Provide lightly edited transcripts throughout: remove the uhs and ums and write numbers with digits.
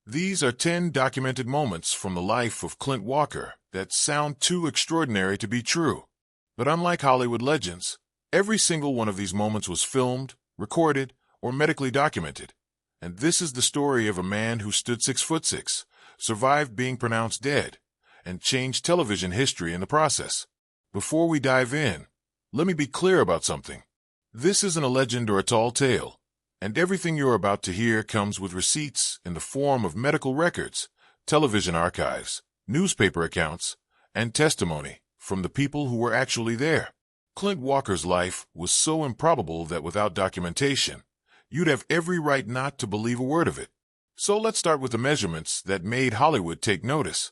These are 10 documented moments from the life of Clint Walker that sound too extraordinary to be true. But unlike Hollywood legends, every single one of these moments was filmed, recorded, or medically documented. And this is the story of a man who stood 6'6", survived being pronounced dead, and changed television history in the process. Before we dive in, let me be clear about something. This isn't a legend or a tall tale, and everything you're about to hear comes with receipts in the form of medical records, television archives, newspaper accounts, and testimony from the people who were actually there. Clint Walker's life was so improbable that without documentation, you'd have every right not to believe a word of it. So let's start with the measurements that made Hollywood take notice.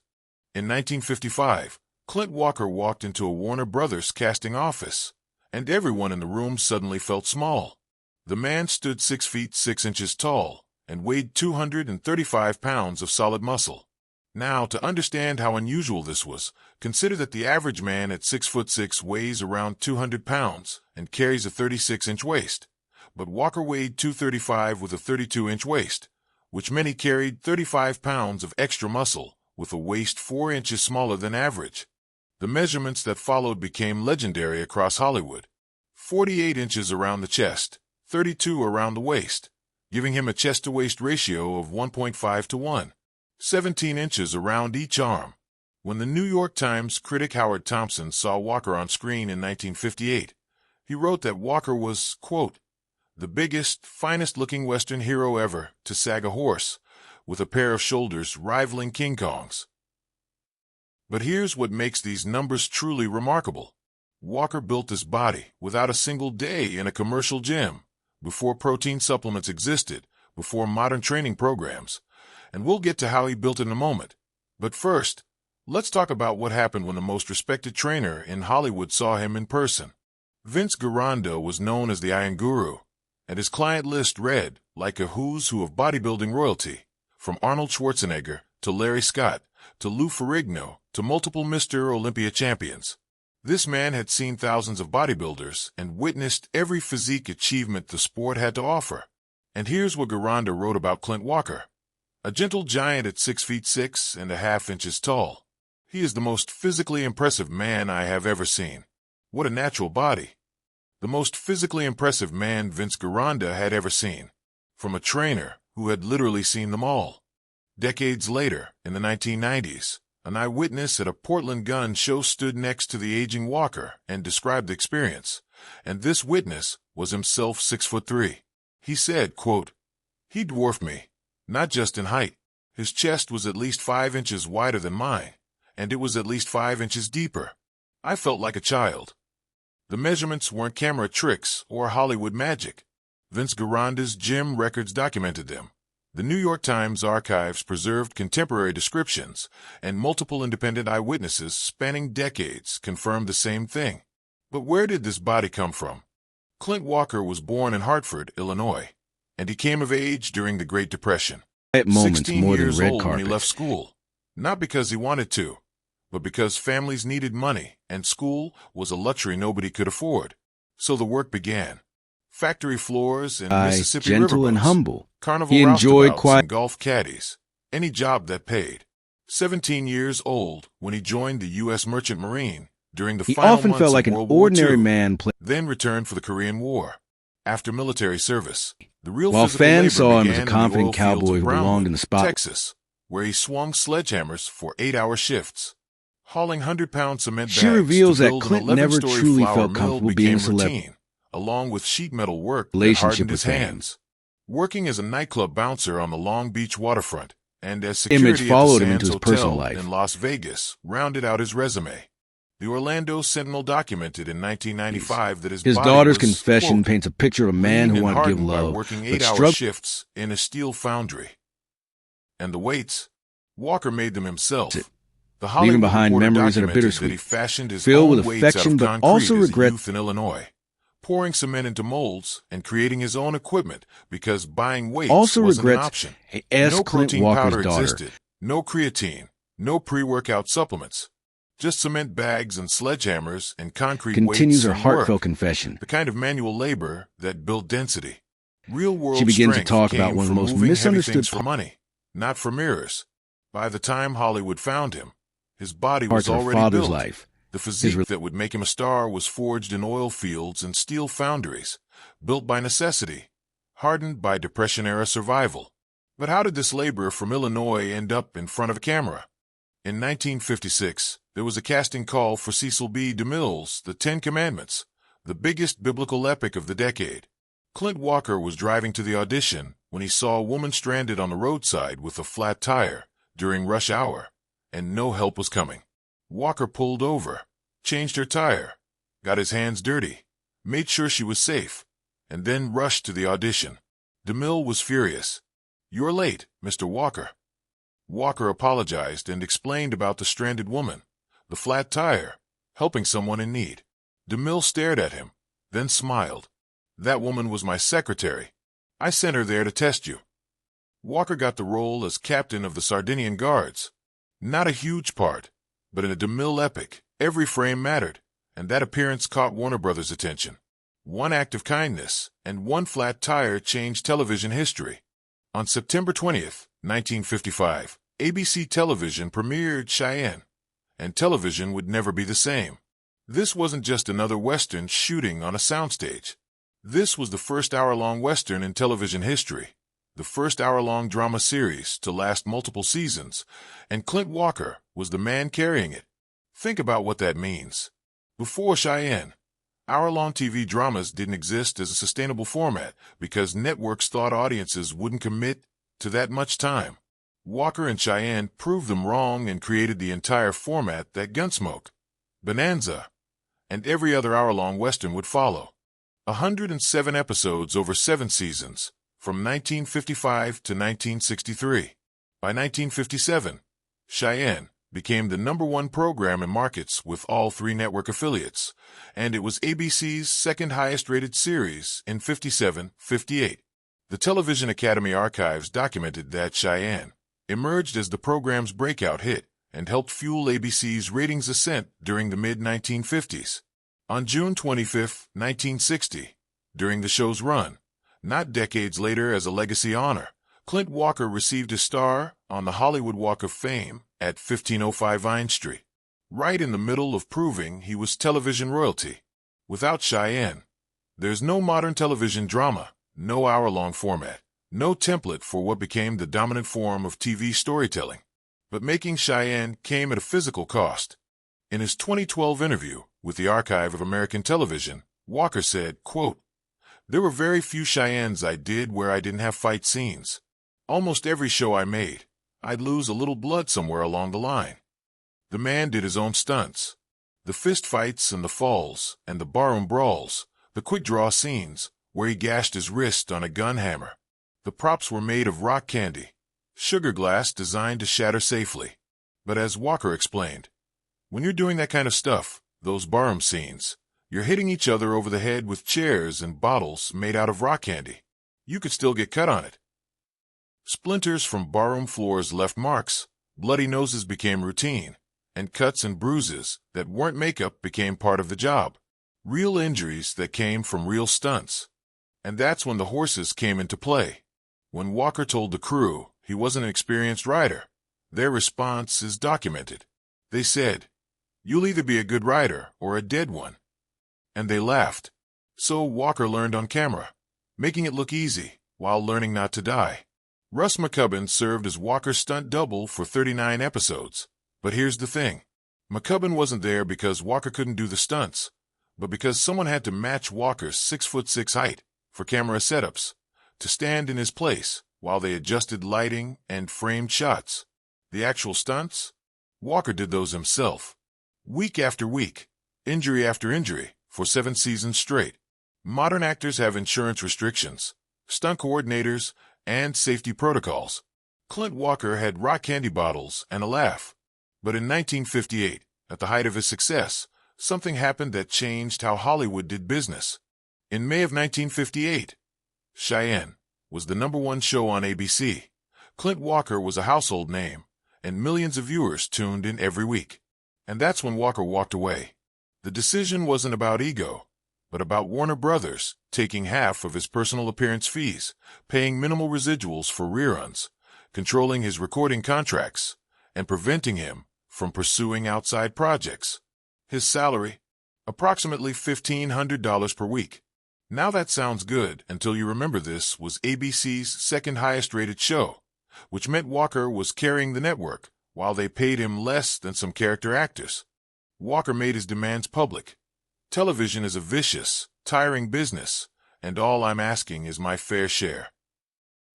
In 1955, Clint Walker walked into a Warner Brothers casting office, and everyone in the room suddenly felt small. The man stood 6 feet 6 inches tall and weighed 235 pounds of solid muscle. Now, to understand how unusual this was, consider that the average man at 6'6" weighs around 200 pounds and carries a 36-inch waist. But Walker weighed 235 with a 32-inch waist, which meant he carried 35 pounds of extra muscle with a waist 4 inches smaller than average. The measurements that followed became legendary across Hollywood. 48 inches around the chest, 32 around the waist, giving him a chest-to-waist ratio of 1.5 to 1. 17 inches around each arm. When the New York Times critic Howard Thompson saw Walker on screen in 1958, he wrote that Walker was, quote, the biggest, finest-looking Western hero ever to sag a horse, with a pair of shoulders rivaling King Kong's. But here's what makes these numbers truly remarkable. Walker built this body without a single day in a commercial gym, before protein supplements existed, before modern training programs, and we'll get to how he built it in a moment. But first, let's talk about what happened when the most respected trainer in Hollywood saw him in person. Vince Gironda was known as the Iron Guru, and his client list read like a who's who of bodybuilding royalty, from Arnold Schwarzenegger to Larry Scott to Lou Ferrigno to multiple Mr. Olympia champions. This man had seen thousands of bodybuilders and witnessed every physique achievement the sport had to offer. And here's what Gironda wrote about Clint Walker. A gentle giant at 6'6" inches tall. He is the most physically impressive man I have ever seen. What a natural body. The most physically impressive man Vince Gironda had ever seen. From a trainer who had literally seen them all. Decades later, in the 1990s, an eyewitness at a Portland gun show stood next to the aging Walker and described the experience. And this witness was himself 6'3". He said, quote, he dwarfed me. Not just in height. His chest was at least 5 inches wider than mine, and it was at least 5 inches deeper. I felt like a child. The measurements weren't camera tricks or Hollywood magic. Vince Gironda's gym records documented them. The New York Times archives preserved contemporary descriptions, and multiple independent eyewitnesses spanning decades confirmed the same thing. But where did this body come from? Clint Walker was born in Hartford, Illinois, and he came of age during the Great Depression. Quiet moments 16 more than years red old when he carpets. left school. Not because he wanted to, but because families needed money, and school was a luxury nobody could afford. So the work began. Factory floors and Mississippi gentle and riverboats, humble. carnival He enjoyed roustabouts quiet. and golf caddies, any job that paid. 17 years old when he joined the U.S. Merchant Marine during the He final often months felt like of an World War ordinary II, man. then returned for the Korean War. After military service, the real While physical fans labor saw him as began a in the confident oil fields cowboy of who belonged Brownwood, in the spot. Texas, where he swung sledgehammers for 8-hour shifts, hauling 100-pound cement She bags reveals to that build an Clint never 11-story truly flour felt mill comfortable being a became celebrity. routine, along with sheet metal work that Relationship hardened with his hands. Working as a nightclub bouncer on the Long Beach waterfront and as Image security followed at the him into Sands his personal Hotel life. in Las Vegas rounded out his resume. The Orlando Sentinel documented in 1995 that his body daughter's was, confession quote, paints a picture of a man lean who and wanted to give hardened by love, working but 8-hour struggled. shifts in a steel foundry. And the weights? Walker made them himself. The Leaving Hollywood behind Reporter memories that are documented that bittersweet, he fashioned his filled own with weights out affection of but concrete also as regret. a youth in Illinois, pouring cement into molds and creating his own equipment because buying weights Also wasn't an regrets. option. Asked No Clint protein Walker's powder daughter. existed, no creatine, no pre-workout supplements, just cement bags and sledgehammers and concrete Continues weights her and heartfelt work. confession. The kind of manual labor that built density. Real-world She begins to strength talk came about one of the from most moving heavy misunderstood things for money, not for mirrors. By the time Hollywood found him, his body was Parts of her already father's built. life. The physique that would make him a star was forged in oil fields and steel foundries, built by necessity, hardened by Depression-era survival. But how did this laborer from Illinois end up in front of a camera? In 1956, there was a casting call for Cecil B. DeMille's The Ten Commandments, the biggest biblical epic of the decade. Clint Walker was driving to the audition when he saw a woman stranded on the roadside with a flat tire during rush hour, and no help was coming. Walker pulled over, changed her tire, got his hands dirty, made sure she was safe, and then rushed to the audition. DeMille was furious. "You're late, Mr. Walker." Walker apologized and explained about the stranded woman, the flat tire, helping someone in need. DeMille stared at him, then smiled. "That woman was my secretary. I sent her there to test you." Walker got the role as captain of the Sardinian Guards. Not a huge part, but in a DeMille epic, every frame mattered, and that appearance caught Warner Brothers' attention. One act of kindness and one flat tire changed television history. On September 20th, 1955, ABC Television premiered Cheyenne, and television would never be the same. This wasn't just another Western shooting on a soundstage. This was the first hour-long Western in television history, the first hour-long drama series to last multiple seasons, and Clint Walker was the man carrying it. Think about what that means. Before Cheyenne, hour-long TV dramas didn't exist as a sustainable format because networks thought audiences wouldn't commit to that much time. Walker and Cheyenne proved them wrong and created the entire format that Gunsmoke, Bonanza, and every other hour-long Western would follow. 107 episodes over 7 seasons, from 1955 to 1963. By 1957, Cheyenne became the #1 program in markets with all 3 network affiliates, and it was ABC's second highest-rated series in 57-58. The Television Academy archives documented that Cheyenne emerged as the program's breakout hit and helped fuel ABC's ratings ascent during the mid-1950s. On June 25, 1960, during the show's run, not decades later as a legacy honor, Clint Walker received his star on the Hollywood Walk of Fame at 1505 Vine Street, right in the middle of proving he was television royalty. Without Cheyenne, there's no modern television drama, no hour-long format, no template for what became the dominant form of TV storytelling. But making Cheyenne came at a physical cost. In his 2012 interview with the Archive of American Television, Walker said, quote, "There were very few Cheyennes I did where I didn't have fight scenes. Almost every show I made, I'd lose a little blood somewhere along the line." The man did his own stunts. The fist fights and the falls and the barroom brawls, the quick-draw scenes where he gashed his wrist on a gun hammer. The props were made of rock candy, sugar glass designed to shatter safely. But as Walker explained, when you're doing that kind of stuff, those barroom scenes, you're hitting each other over the head with chairs and bottles made out of rock candy. You could still get cut on it. Splinters from barroom floors left marks, bloody noses became routine, and cuts and bruises that weren't makeup became part of the job. Real injuries that came from real stunts. And that's when the horses came into play. When Walker told the crew he wasn't an experienced rider, their response is documented. They said, "You'll either be a good rider or a dead one." And they laughed. So Walker learned on camera, making it look easy while learning not to die. Russ McCubbin served as Walker's stunt double for 39 episodes. But here's the thing. McCubbin wasn't there because Walker couldn't do the stunts, but because someone had to match Walker's 6'6" height for camera setups, to stand in his place while they adjusted lighting and framed shots. The actual stunts? Walker did those himself. Week after week, injury after injury, for 7 seasons straight. Modern actors have insurance restrictions, stunt coordinators, and safety protocols. Clint Walker had rock candy bottles and a laugh. But in 1958, at the height of his success, something happened that changed how Hollywood did business. In May of 1958, Cheyenne was the #1 show on ABC. Clint Walker was a household name, and millions of viewers tuned in every week. And that's when Walker walked away. The decision wasn't about ego, but about Warner Brothers taking half of his personal appearance fees, paying minimal residuals for reruns, controlling his recording contracts and preventing him from pursuing outside projects. His salary? Approximately $1,500 per week. Now that sounds good until you remember this was ABC's second highest rated show, which meant Walker was carrying the network while they paid him less than some character actors. Walker made his demands public. Television is a vicious, tiring business, and all I'm asking is my fair share.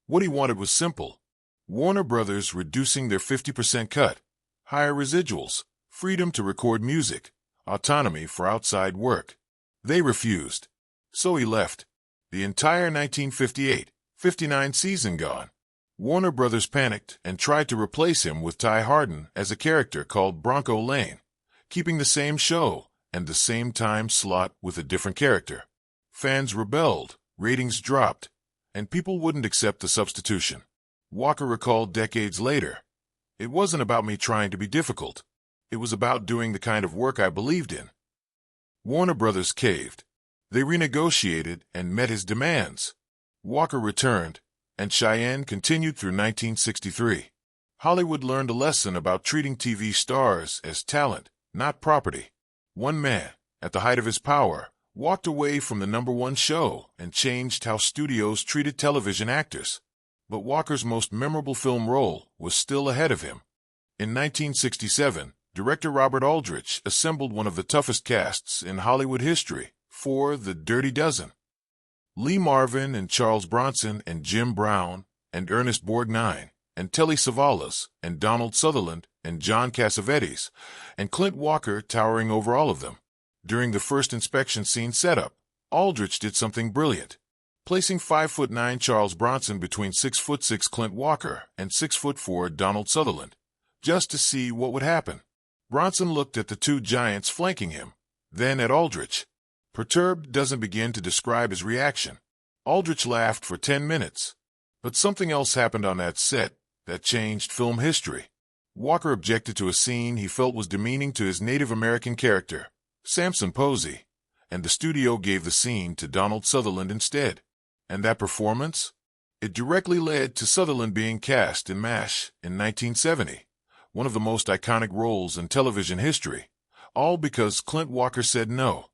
What he wanted was simple. Warner Brothers reducing their 50% cut, higher residuals, freedom to record music, autonomy for outside work. They refused. So he left. The entire 1958-59 season gone. Warner Brothers panicked and tried to replace him with Ty Harden as a character called Bronco Lane, keeping the same show and the same time slot with a different character. Fans rebelled, ratings dropped, and people wouldn't accept the substitution. Walker recalled decades later, "It wasn't about me trying to be difficult. It was about doing the kind of work I believed in." Warner Brothers caved. They renegotiated and met his demands. Walker returned, and Cheyenne continued through 1963. Hollywood learned a lesson about treating TV stars as talent, not property. One man, at the height of his power, walked away from the #1 show and changed how studios treated television actors. But Walker's most memorable film role was still ahead of him. In 1967, director Robert Aldrich assembled one of the toughest casts in Hollywood history for The Dirty Dozen. Lee Marvin and Charles Bronson and Jim Brown and Ernest Borgnine and Telly Savalas and Donald Sutherland and John Cassavetes and Clint Walker towering over all of them. During the first inspection scene setup, Aldrich did something brilliant, placing 5'9" Charles Bronson between 6'6" Clint Walker and 6'4" Donald Sutherland, just to see what would happen. Bronson looked at the two giants flanking him, then at Aldrich. Perturbed doesn't begin to describe his reaction. Aldrich laughed for 10 minutes. But something else happened on that set that changed film history. Walker objected to a scene he felt was demeaning to his Native American character, Samson Posey, and the studio gave the scene to Donald Sutherland instead. And that performance? It directly led to Sutherland being cast in MASH in 1970, one of the most iconic roles in television history, all because Clint Walker said no.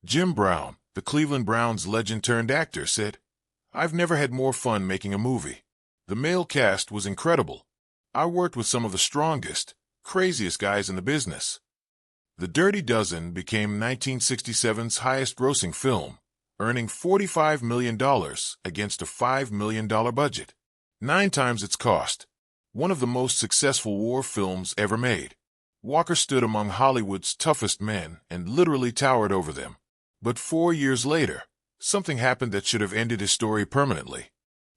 Jim Brown, the Cleveland Browns legend-turned-actor, said, "I've never had more fun making a movie. The male cast was incredible. I worked with some of the strongest, craziest guys in the business." The Dirty Dozen became 1967's highest-grossing film, earning $45 million against a $5 million budget, 9 times its cost. One of the most successful war films ever made. Walker stood among Hollywood's toughest men and literally towered over them. But 4 years later, something happened that should have ended his story permanently.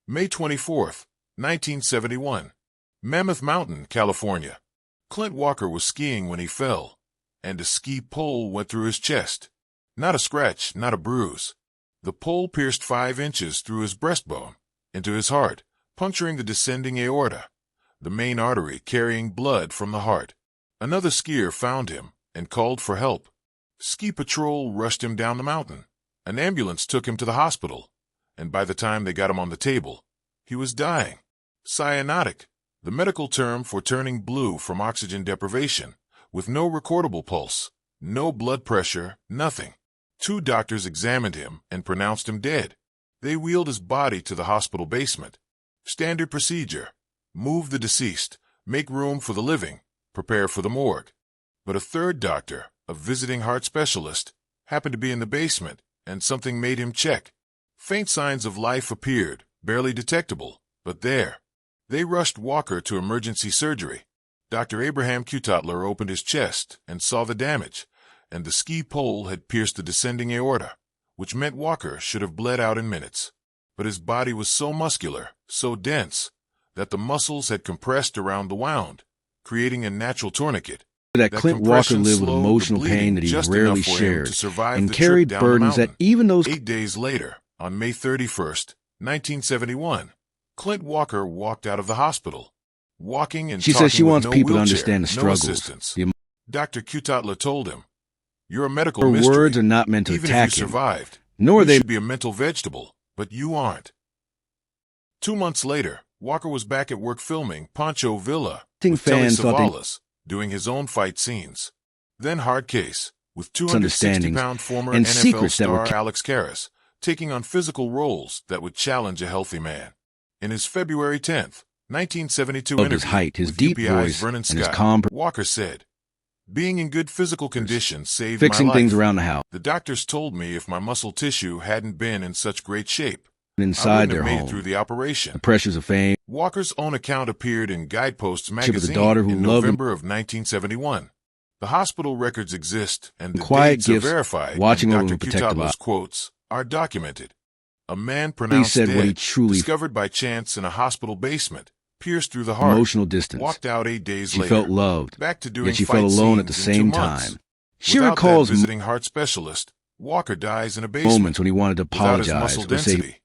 May 24, 1971. Mammoth Mountain, California. Clint Walker was skiing when he fell, and a ski pole went through his chest. Not a scratch, not a bruise. The pole pierced 5 inches through his breastbone, into his heart, puncturing the descending aorta, the main artery carrying blood from the heart. Another skier found him and called for help. Ski patrol rushed him down the mountain. An ambulance took him to the hospital, and by the time they got him on the table, he was dying. Cyanotic, the medical term for turning blue from oxygen deprivation, with no recordable pulse, no blood pressure, nothing. 2 doctors examined him and pronounced him dead. They wheeled his body to the hospital basement. Standard procedure: move the deceased, make room for the living, prepare for the morgue. But a third doctor, a visiting heart specialist, happened to be in the basement, and something made him check. Faint signs of life appeared, barely detectable, but there. They rushed Walker to emergency surgery. Dr. Abraham Kutatler opened his chest and saw the damage, and the ski pole had pierced the descending aorta, which meant Walker should have bled out in minutes. But his body was so muscular, so dense, that the muscles had compressed around the wound, creating a natural tourniquet. That Clint Walker lived with emotional pain that he rarely shared and carried burdens that even those 8 days later, on May 31st, 1971, Clint Walker walked out of the hospital, walking and She talking says she with wants no people to wheelchair, understand the no struggles. assistance. The Dr. Kutatler told him, "You're a medical Her mystery. words are not meant to Even attack if you him, survived, nor are you they should be a mental vegetable, but you aren't." 2 months later, Walker was back at work filming Pancho Villa Think with Telly fans thought they Savalas, doing his own fight scenes. Then Hard Case, with 260-pound former and NFL secrets that star were Alex Karras, taking on physical roles that would challenge a healthy man. In his February 10th, 1972 of interview his height, his with deep UPI's voice, Vernon and his Scott, calm Walker said, "Being in good physical condition saved fixing my life. things around the house, The doctors told me if my muscle tissue hadn't been in such great shape, I inside wouldn't their have made home, it through the operation." the pressures of fame, Walker's own account appeared in Guideposts with magazine a daughter who in loved him, November of 1971. The hospital records exist, and the quiet dates are gifts, verified, watching and over Dr. him, protect the Cutabo's life. quotes are documented. A man He pronounced said dead, what he truly discovered by chance in a hospital basement, pierced through the heart, emotional distance. walked out 8 days She later, felt loved, back to doing yet she fight felt alone at the scenes in 2 same months. time. She Without recalls that visiting heart specialist, Walker dies in a basement. moments when he wanted to Without his apologize muscle or say density,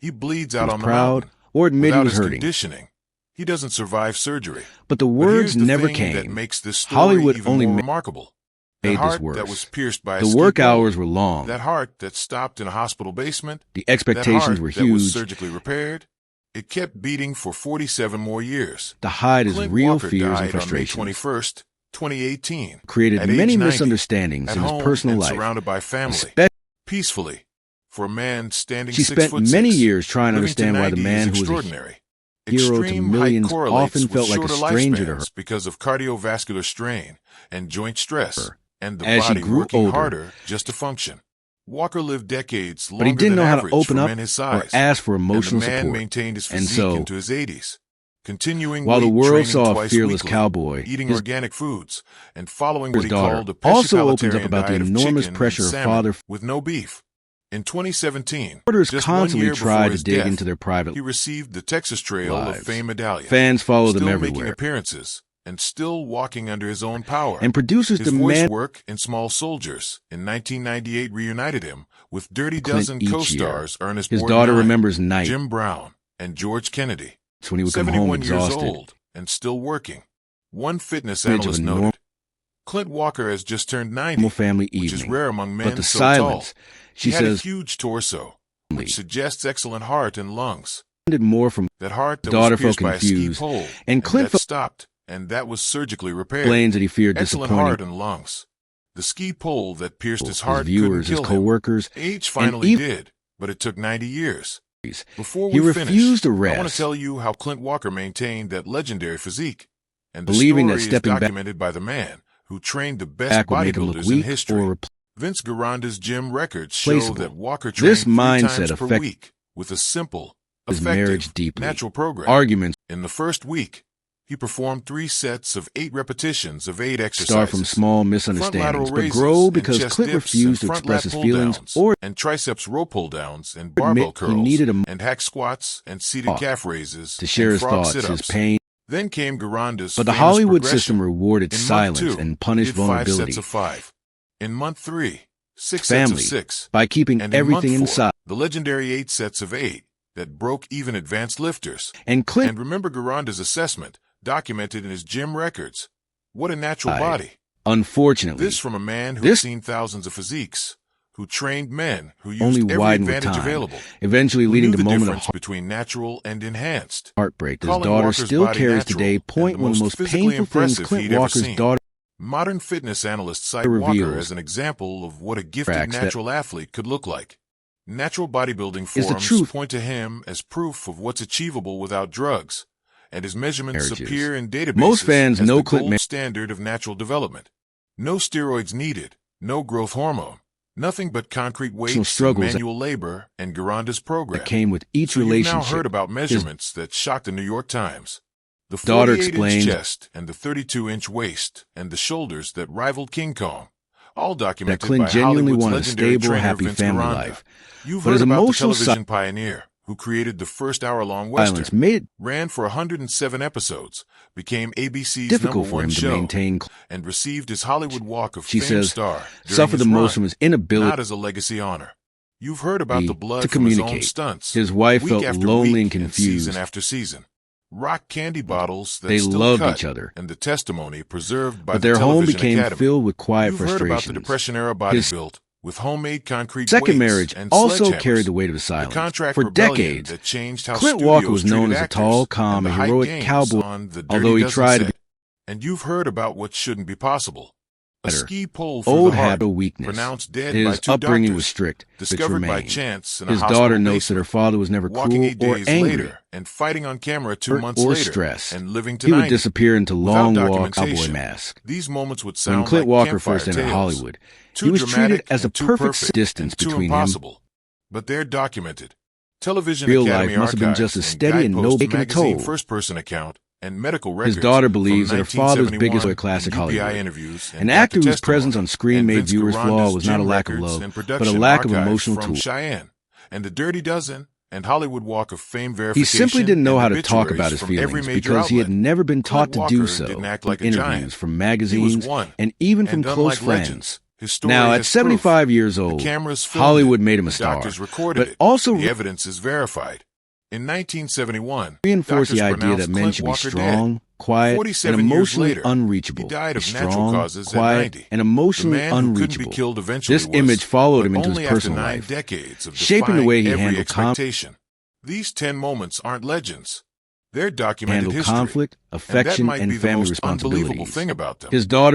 he bleeds he out was on the proud mountain. or admit he Without was his hurting. conditioning, he doesn't survive surgery. But the But words here's the never thing that came. makes this story Hollywood even only more made remarkable. That this heart worse. that was pierced by a The ski work pole, hours were long. that heart that stopped in a hospital basement, The that expectations heart were that was huge. surgically repaired, it kept beating for 47 more years. To hide his Clint real Walker fears and died on May frustrations. 21st, 2018, Created at many age 90, misunderstandings at in his home personal and life. surrounded by family, Espe- peacefully. For a man standing She 6 spent foot many 6, years trying to living to understand why the 90 man is who was a extraordinary. hero to Extreme millions height correlates often with felt like a shorter stranger to her. lifespans because of cardiovascular strain and joint stress, and the As she body grew working older. harder just to function. Walker lived decades But he longer didn't than know how to average open for up men his or size, ask for and the emotional man support. maintained his And physique so, into his 80s, continuing while the weight world training saw a twice fearless weekly, caught eating his organic foods, and following what he daughter called a also opens up pescatarian about the diet of enormous chicken pressure and her salmon father with no beef. In 2017, Reporters just 1 constantly year before tried to his dig death, into their private he received the Texas Trail of lives. Fame medallion. Fans followed Still them making everywhere. appearances and still walking under his own power. And producers His voice demand work in Small Soldiers in 1998 reunited him with Dirty Clint Dozen each co-stars Ernest his Borgnine, daughter remembers nights Jim Brown, and George Kennedy. when he would come home 71 years exhausted. old and still working. One fitness Image of analyst a noted, Clint Walker has just turned 90, normal family which is evening. rare among men But the so silence, tall. she He had says, a huge torso, which suggests excellent heart and lungs. did more from That heart that daughter was pierced felt by a ski confused, pole, and Clint that stopped, and that was surgically repaired. explains that he feared Excellent disappointing heart and lungs. The ski pole that pierced his his heart viewers, couldn't his kill him. co-workers. Age finally even- did, but it took 90 years. Before He we finish, refused to I want rest, to tell you how Clint Walker maintained that legendary physique, and the believing that story is stepping back documented by the man who trained the best would make him look bodybuilders in weak history. or Vince Gironda's gym records show replaceable. that Walker trained This 3 mindset times per affected week with a simple, his marriage effective, deeply. natural program. Arguments In the first week, he performed 3 sets of 8 repetitions of 8 exercises. start from small Front misunderstandings, lateral but raises grow and because chest Clint dips refused to and front express lat his feelings pull-downs or and triceps row pull-downs and admit barbell he curls needed a and hack squats and seated talk calf raises to share and his frog thoughts, his sit-ups. pain. Then came Gironda's But the famous Hollywood progression. system rewarded In month silence 2, and he punished did 5 vulnerability. sets of 5. In month 3, 6 Family, sets of 6. by keeping And in everything month 4, inside. the legendary 8 sets of 8 that broke even advanced lifters. And Clint And remember Gironda's assessment, documented in his gym records. What a natural body. Unfortunately, This from a man who this had seen thousands of physiques, who trained men, who used only every widened with advantage time, available, eventually who leading knew to the moment of difference between natural and enhanced. heartbreak that his Calling daughter Walker's still body carries natural today. and Point the one of the most most physically painful things impressive Clint he'd ever Walker's seen. daughter Modern fitness analysts cite reveals Walker as an example of what a gifted cracks that natural athlete could look like. Natural bodybuilding is the forums truth. point to him as proof of what's achievable without drugs, and his measurements Marriages. appear in databases Most fans as know the Clint gold Ma- standard of natural development. No steroids needed, no growth hormone, nothing but concrete weights and struggles manual labor and Gironda's program. that came with each So you've now relationship. heard about measurements that shocked the New York Times. The daughter 48-inch explained chest and the 32-inch waist and the shoulders that rivaled King Kong, all that documented Clint by genuinely Hollywood's wanted a legendary stable, trainer happy Vince family Gironda. life. You've But heard his about the emotional television pioneer who created the first hour-long silence Western, made it ran for 107 episodes, became ABC's difficult for #1 him to show, maintain. and received his Hollywood Walk of She Fame says, star during suffered his the most run, from his inability not as a legacy honor. You've heard about the blood to from his own communicate. stunts. His wife week felt after lonely week and confused. season after season. Rock candy bottles that They still loved cut, each other. and the testimony preserved by But the their home television became academy. filled with quiet You've heard about the frustrations. Depression-era body His built, with homemade concrete Second weights marriage and also sledgehammers. carried the weight of The silence. contract For rebellion decades, that changed how Clint Walker was studios known treated as a actors tall, calm, and and the heroic hype games cowboy, on The Dirty although he Dozen tried to set. And you've heard about what shouldn't be possible. A better. ski pole through Old the heart, habit of weakness. pronounced dead by His two upbringing doctors, was strict, which discovered by remained. chance in a His hospital daughter notes that her basement, father was never walking cruel 8 or days angry later and fighting on camera 2 months or later stressed. and living to He would 90. disappear into Without long walk cowboy documentation, mask. these moments would When sound Clint like Walker campfire first entered tales, Hollywood, too he was treated dramatic as a and too perfect perfect distance and too between him. impossible. But they're documented. Television Real Academy life must have been Archives just as and steady and no Guidepost making a magazine toll. first-person account and medical records His daughter from believes that her father's 1971 biggest was classic and UPI Hollywood. interviews An actor whose testimony, presence on screen and made Vince viewers flaw Gironda's was not a gym lack of records love, and but a production lack of archives emotional from tools. Cheyenne, and The Dirty Dozen and Hollywood Walk of Fame He verification. simply didn't know and how to talk obituaries about his from every feelings major because he had outlet. never been taught Clint to do Walker so didn't act in like a interviews, giant. from He was magazines, one, and even from and close unlike friends. legends, his story Now, at has 75 proof. years The old, cameras filmed Hollywood it. made him a The star, doctors recorded but it. also The evidence is verified. In 1971, reinforced the doctors idea that pronounced men Clint should be Walker strong, dead. quiet, 47 and years emotionally later, unreachable. he died of natural Strong, causes at quiet, 90. and The emotionally man who couldn't be unreachable. killed eventually This was, image followed him but into his only after personal 9 life, decades of shaping the way he defying every handled expectation. These 10 moments aren't legends. They're documented history. conflict, And that affection, might and be the family most unbelievable responsibilities. thing about them. His daughter